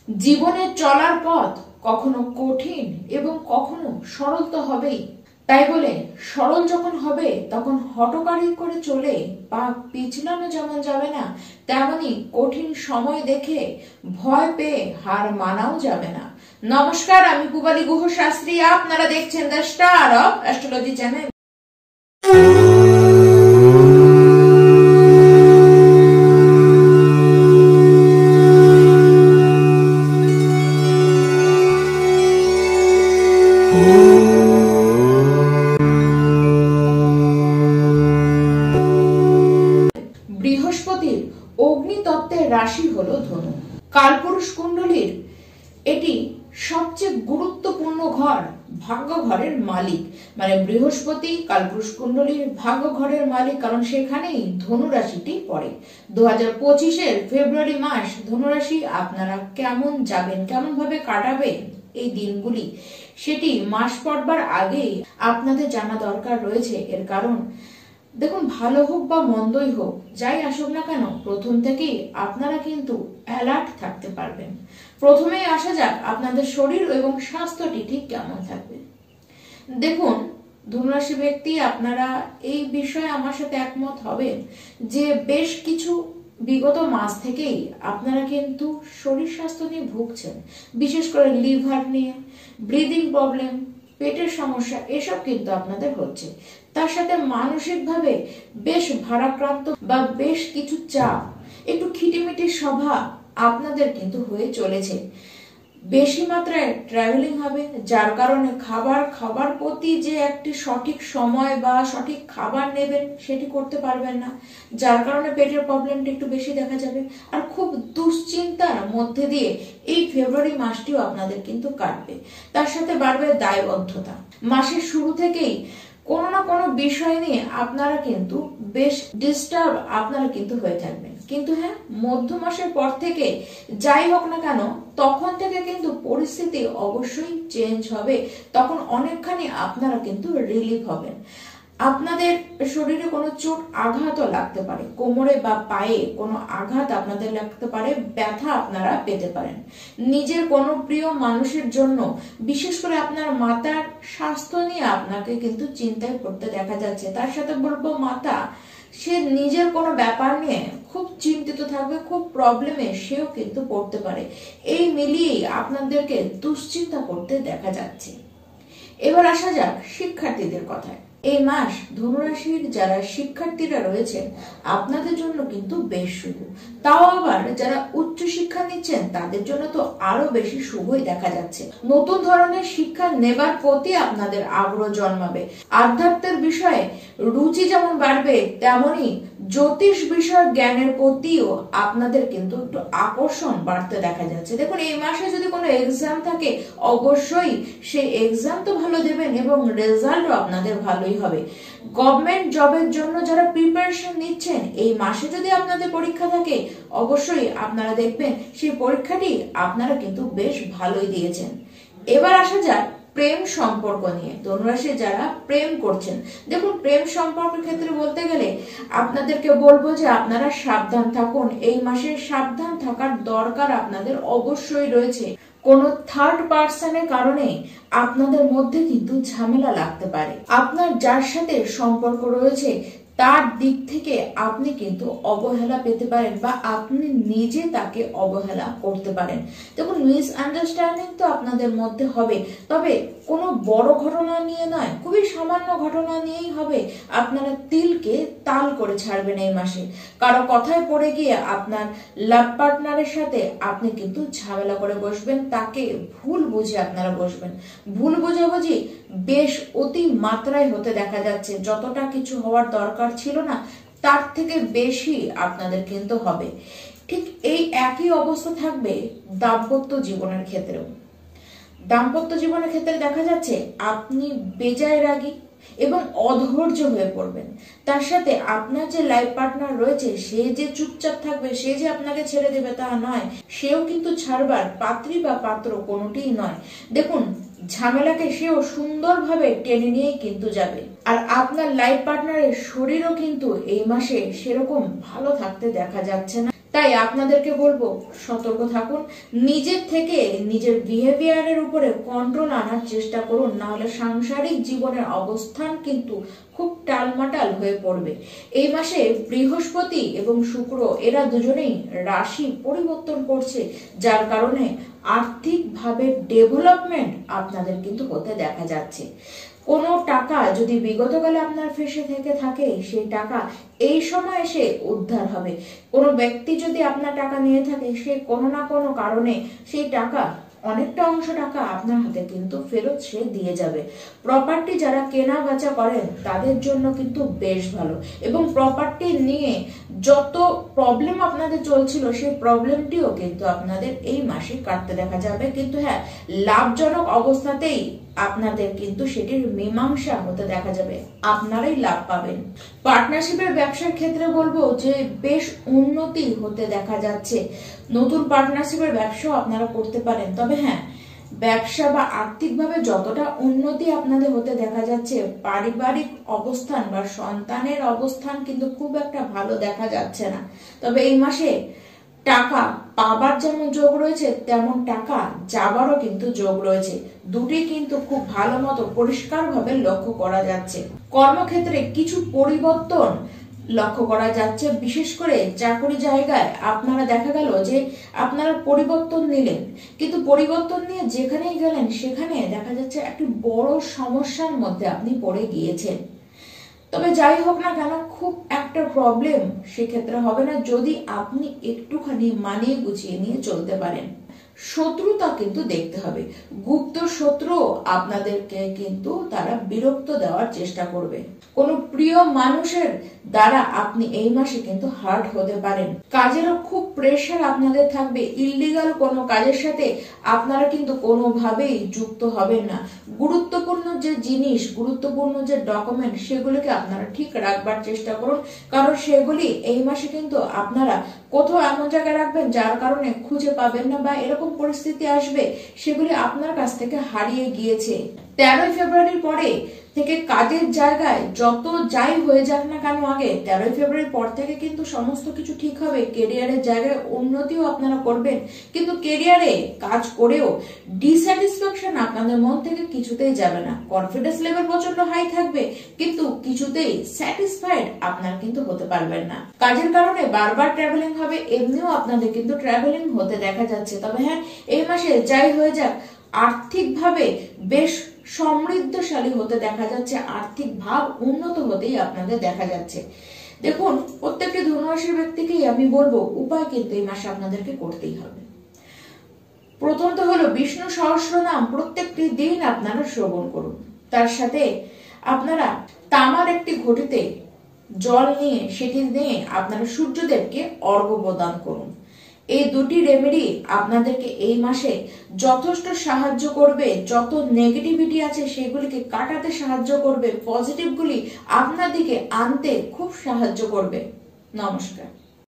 জীবনে চলার পথ কখনো কঠিন এবং কখনো সরল তো হবেই। তাই বলে সরল যখন হবে তখন হঠকারি করে চলে বা পিছলানো যেমন যাবে না, তেমনি কঠিন সময় দেখে ভয় পেয়ে হার মানাও যাবে না। নমস্কার, আমি পূবালী গুহ শাস্ত্রী। আপনারা দেখছেন the star of astrology channel. বৃহস্পতির অগ্নিতত্ত্বের রাশি হলো ধনু। কালপুরুষ কুণ্ডলীর এটি সবচেয়ে গুরুত্বপূর্ণ ঘর, ভাগ্য ঘরের মালিক। মানে বৃহস্পতি কালপুরুষ কুণ্ডলীর ভাগ্য ঘরের মালিক, কারণ সেখানেই ধনু রাশিটি পড়ে। 2025-এর ফেব্রুয়ারি মাস ধনুরাশি আপনারা কেমন যাবেন, কেমন ভাবে কাটাবেন এই দিনগুলি, সেটি মাস পড়বার আগেই আপনাদের জানা দরকার রয়েছে। এর কারণ দেখুন, ভালো হোক বা মন্দই হোক, যাই আসুক না কেন, প্রথম থেকেই আপনারা কিন্তু অ্যালার্ট থাকতে পারবেন। প্রথমেই আসা যাক আপনাদের শরীর এবং স্বাস্থ্যটি ঠিক কেমন থাকবে। দেখুন ধনুরাশি ব্যক্তি, আপনারা এই বিষয়ে আমার সাথে একমত হবেন যে বেশ কিছু বিগত মাস থেকেই আপনারা কিন্তু শরীর স্বাস্থ্য নিয়ে ভুগছেন। বিশেষ করে লিভার নিয়ে, ব্রিদিং প্রবলেম, পেটের সমস্যা, এসব কিন্তু আপনাদের হচ্ছে। তার সাথে মানসিকভাবে বেশ ভারাক্রান্ত বা বেশ কিছু চাপ, একটু খিটিমিটি স্বভাব আপনাদের কিন্তু হয়ে চলেছে। বেশি মাত্রায় ট্রাভেলিং হবে, যার কারণে খাবার প্রতি যে একটি সঠিক সময় বা সঠিক খাবার নেবেন সেটি করতে পারবেন না, যার কারণে পেটের প্রবলেমটা একটু বেশি দেখা যাবে। আর খুব দুশ্চিন্তার মধ্যে দিয়ে এই ফেব্রুয়ারি মাসটিও আপনাদের কিন্তু কাটবে। তার সাথে বাড়বে দায়বদ্ধতা। মাসের শুরু থেকেই কোনো না কোনো বিষয় নিয়ে আপনারা কিন্তু বেশ ডিস্টার্ব আপনারা কিন্তু হয়ে থাকবেন। কিন্তু হ্যাঁ, মধ্য মাসের পর থেকে যাই হোক না কেন, তখন থেকে কিন্তু পরিস্থিতি অবশ্যই চেঞ্জ হবে। তখন অনেকখানি আপনারা কিন্তু রিলিফ হবেন। আপনাদের শরীরে কোনো চোট আঘাতও লাগতে পারে, কোমরে বা পায়ে কোনো আঘাত আপনাদের লাগতে পারে, ব্যথা আপনারা পেতে পারেন। নিজের কোনো প্রিয় মানুষের জন্য, বিশেষ করে আপনার মাতার স্বাস্থ্য নিয়ে আপনাকে কিন্তু চিন্তায় পড়তে দেখা যাচ্ছে। তার সাথে বলবো, মাতা সে নিজের কোনো ব্যাপার নিয়ে খুব চিন্তিত থাকবে, খুব প্রবলেমে সেও কিন্তু পড়তে পারে। এই মিলিয়েই আপনাদেরকে দুশ্চিন্তা করতে দেখা যাচ্ছে। এবার আসা যাক শিক্ষার্থীদের কথায়। এই মাস ধনুরাশির যারা শিক্ষার্থীরা রয়েছেন আপনাদের জন্য কিন্তু বেশ শুভ। তাও আবার যারা উচ্চ শিক্ষা নিচ্ছেন তাদের জন্য তো আরো বেশি শুভই দেখা যাচ্ছে। নতুন ধরনের শিক্ষা নেবার প্রতি আপনাদের আগ্রহ জন্মাবে। আধ্যাত্মের বিষয়ে রুচি যেমন বাড়বে, তেমনি জ্যোতিষ বিষয় জ্ঞানের প্রতিও আপনাদের কিন্তু একটু আকর্ষণ বাড়তে দেখা যাচ্ছে। দেখুন, এই মাসে যদি কোনো এক্সাম থাকে, অবশ্যই সেই এক্সাম তো ভালো দেবেন এবং রেজাল্টও আপনাদের ভালোই হবে। গভর্নমেন্ট জবের জন্য যারা প্রিপারেশন নিচ্ছেন, এই মাসে যদি আপনাদের পরীক্ষা থাকে, অবশ্যই আপনারা দেখবেন সেই পরীক্ষাটি আপনারা কিন্তু বেশ ভালোই দিয়েছেন। এবার আসা যাক প্রেম সম্পর্ক নিয়ে। ধনুরাশি যারা প্রেম করছেন, দেখুন প্রেম সম্পর্কের ক্ষেত্রে বলতে গেলে আপনাদেরকে বলবো যে আপনারা সাবধান থাকুন। এই মাসে সাবধান থাকার দরকার আপনাদের অবশ্যই রয়েছে। কোনো থার্ড পার্সনের কারণে আপনাদের মধ্যে কিন্তু ঝামেলা লাগতে পারে। আপনার যার সাথে সম্পর্ক রয়েছে তার দিক থেকে আপনি কিন্তু অবহেলা পেতে পারেন বা আপনি নিজে তাকে অবহেলা করতে পারেন। দেখুন, মিসআন্ডারস্ট্যান্ডিং তো আপনাদের মধ্যে হবে, তবে কোনো বড় ঘটনা নিয়ে নয়, খুবই সামান্য ঘটনা নিয়েই হবে। আপনারা তিলকে তাল করে ছাড়বেন এই মাসে। কারো কথায় পড়ে গিয়ে আপনার লাভ পার্টনারের সাথে আপনি কিন্তু ঝামেলা করে বসবেন, তাকে ভুল বুঝে আপনারা বসবেন। ভুল বোঝাবুঝি বেশ অতি মাত্রায় হতে দেখা যাচ্ছে। যতটা কিছু হওয়ার দরকার ছিল না, তার থেকে বেশি আপনাদের কিন্তু হবে। ঠিক এই একই অবস্থা থাকবে দাম্পত্য জীবনের ক্ষেত্রেও। দাম্পত্য জীবনের ক্ষেত্রে দেখা যাচ্ছে আপনি বেজায় রাগী এবং অধৈর্য হয়ে পড়বেন। তার সাথে আপনার যে লাইফ পার্টনার রয়েছে সে যে চুপচাপ থাকবে, সে যে আপনাকে ছেড়ে দেবে তা নয়, সেও কিন্তু ছাড়বার পাত্রী বা পাত্র কোনোটিই নয়। দেখুন, ঝামেলাকে সেও সুন্দরভাবে টেনে নিয়ে কিন্তু যাবে। আর আপনার লাইফ পার্টনারের শরীরও কিন্তু এই মাসে সেরকম ভালো থাকতে দেখা যাচ্ছে না। তাই আপনাদেরকে বলবো সতর্ক থাকুন, নিজের থেকে নিজের বিহেভিয়ারের উপরে কন্ট্রোল আনার চেষ্টা করুন, না হলে সাংসারিক জীবনের অবস্থান কিন্তু খুব টালমাটাল হয়ে পড়বে। এই মাসে বৃহস্পতি এবং শুক্র এরা দুজনেই রাশি পরিবর্তন করছে, যার কারণে আর্থিকভাবে ডেভেলপমেন্ট আপনাদের কিন্তু হতে দেখা যাচ্ছে। কোনো টাকা যদি বিগতকালে আপনার ফেসে থেকে থাকে, সেই টাকা এই সময় এসে উদ্ধার হবে। কোনো ব্যক্তি যদি আপনার টাকা নিয়ে থাকে, সে কোনো না কোনো কারণে সেই টাকা, অনেকটা অংশ টাকা আপনার হাতে কিন্তু ফেরত সে দিয়ে যাবে। প্রপার্টি যারা কেনা বেচা করেন তাদের জন্য কিন্তু বেশ ভালো, এবং প্রপার্টি নিয়ে যত প্রবলেম আপনাদের চলছিল সেই প্রবলেমটিও কিন্তু আপনাদের এই মাসে কাটতে দেখা যাবে। কিন্তু হ্যাঁ, লাভজনক অবস্থাতেই আপনাদের কিন্তু সেটির মীমাংসা হতে দেখা যাবে, আপনারাই লাভ পাবেন। পার্টনারশিপের ব্যবসার ক্ষেত্রে বলবো যে বেশ উন্নতি হতে দেখা যাচ্ছে। নতুন পার্টনারশিপের ব্যবসাও আপনারা করতে পারেন। তবে হ্যাঁ, ব্যবসা বা আর্থিকভাবে যতটা উন্নতি আপনাদের হতে দেখা যাচ্ছে, পারিবারিক অবস্থান বা সন্তানের অবস্থান কিন্তু খুব একটা ভালো দেখা যাচ্ছে না। তবে এই মাসে টাকা পাবার যেমন যোগ রয়েছে, তেমন টাকা যাবারও কিন্তু যোগ রয়েছে। দুটি কিন্তু খুব ভালো মতো পরিষ্কারভাবে লক্ষ্য করা যাচ্ছে। কর্মক্ষেত্রে কিছু পরিবর্তন লক্ষ্য করা যাচ্ছে, বিশেষ করে চাকরি জায়গায় আপনারা দেখা গেল যে আপনারা পরিবর্তন নিলেন, কিন্তু পরিবর্তন নিয়ে যেখানেই গেলেন সেখানে দেখা যাচ্ছে একটি বড় সমস্যার মধ্যে আপনি পড়ে গিয়েছেন। তবে যাই হোক না কেন, খুব একটা প্রবলেম সেক্ষেত্রে হবে না যদি আপনি একটুখানি মানিয়ে গুছিয়ে নিয়ে চলতে পারেন। শত্রুতা কিন্তু দেখতে হবে, গুপ্ত শত্রু আপনাদেরকে কিন্তু তারা বিরক্ত দেওয়ার চেষ্টা করবে। কোনো প্রিয় মানুষের দ্বারা আপনি এই মাসে কিন্তু হার্ট হতে পারেন। কাজেরও খুব প্রেশার আপনাদের থাকবে। ইল্লিগাল কোনো কাজের সাথে আপনারা কিন্তু কোনোভাবেই যুক্ত হবেন না। গুরুত্বপূর্ণ যে জিনিস, গুরুত্বপূর্ণ যে ডকুমেন্ট, সেগুলিকে আপনারা ঠিক রাখবার চেষ্টা করুন, কারণ সেগুলি এই মাসে কিন্তু আপনারা কোথাও এমন জায়গায় রাখবেন যার কারণে খুঁজে পাবেন না, বা এরকম পরিস্থিতি আসবে সেগুলি আপনার কাছ থেকে হারিয়ে গিয়েছে। 13 ফেব্রুয়ারির পরে থেকে কাজের জায়গায় যত যাই হয়ে যাক না কেন, আগে 13 ফেব্রুয়ারির পর থেকে কিন্তু সমস্ত কিছু ঠিক হবে। কেরিয়ারের জায়গায় উন্নতিও আপনারা করবেন, কিন্তু কেরিয়ারে কাজ করেও ডিস্যাটিসফ্যাকশন আপনাদের মন থেকে কিছুতেই যাবে না। কনফিডেন্স লেভেল প্রচন্ড হাই থাকবে, কিন্তু কিছুতেই স্যাটিসফাইড আপনারা কিন্তু হতে পারবেন না। কাজের কারণে বারবার ট্রাভেলিং হবে, এমনিও আপনাদের কিন্তু ট্রাভেলিং হতে দেখা যাচ্ছে। তবে হ্যাঁ, এই মাসে যাই হয়ে যাক, আর্থিকভাবে বেশ সমৃদ্ধশালী হতে দেখা যাচ্ছে, আর্থিক ভাব উন্নত হতেই আপনাদের দেখা যাচ্ছে। দেখুন, প্রত্যেকটি ধনুরাশির ব্যক্তিকেই আমি বলবো উপায় কিন্তু এই মাসে আপনাদেরকে করতেই হবে। প্রথমত হলো বিষ্ণু সহস্রনাম প্রত্যেকটি দিন আপনারা শ্রবণ করুন। তার সাথে আপনারা তামার একটি ঘটিতে জল নিয়ে সেটি নিয়ে আপনারা সূর্যদেবকে অর্ঘ্য প্রদান করুন। এই দুটি রেমেডি আপনাদেরকে এই মাসে যথেষ্ট সাহায্য করবে। যত নেগেটিভিটি আছে সেগুলিকে কাটাতে সাহায্য করবে, পজিটিভগুলি আপনার দিকে আনতে খুব সাহায্য করবে। নমস্কার।